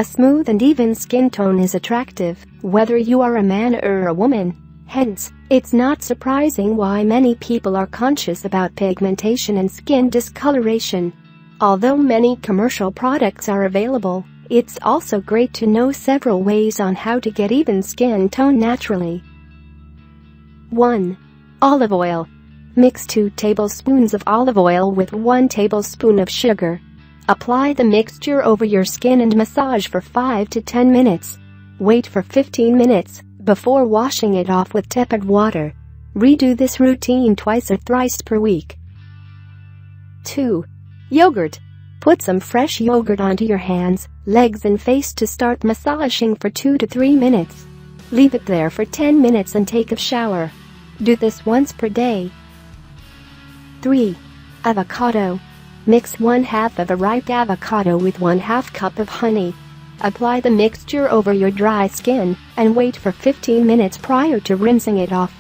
A smooth and even skin tone is attractive, whether you are a man or a woman. Hence, it's not surprising why many people are conscious about pigmentation and skin discoloration. Although many commercial products are available, it's also great to know several ways on how to get even skin tone naturally. 1. Olive oil. Mix 2 tablespoons of olive oil with 1 tablespoon of sugar. Apply the mixture over your skin and massage for 5 to 10 minutes. Wait for 15 minutes before washing it off with tepid water. Redo this routine twice or thrice per week. 2. Yogurt. Put some fresh yogurt onto your hands, legs and face to start massaging for 2 to 3 minutes. Leave it there for 10 minutes and take a shower. Do this once per day. 3. Avocado. Mix 1/2 of a ripe avocado with 1/2 cup of honey. Apply the mixture over your dry skin and wait for 15 minutes prior to rinsing it off.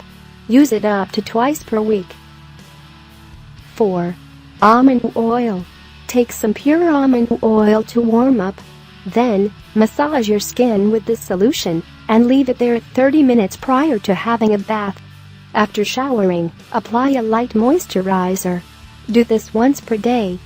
Use it up to twice per week. 4. Almond oil. Take some pure almond oil to warm up. Then, massage your skin with this solution and leave it there 30 minutes prior to having a bath. After showering, apply a light moisturizer. Do this once per day.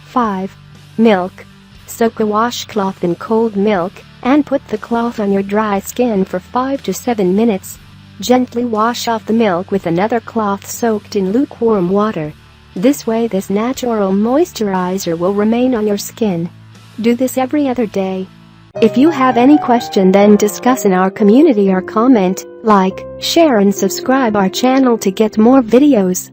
5. Milk. Soak a washcloth in cold milk and put the cloth on your dry skin for 5 to 7 minutes. Gently wash off the milk with another cloth soaked in lukewarm water. This way this natural moisturizer will remain on your skin. Do this every other day. If you have any question, then discuss in our community or comment, like, share and subscribe our channel to get more videos.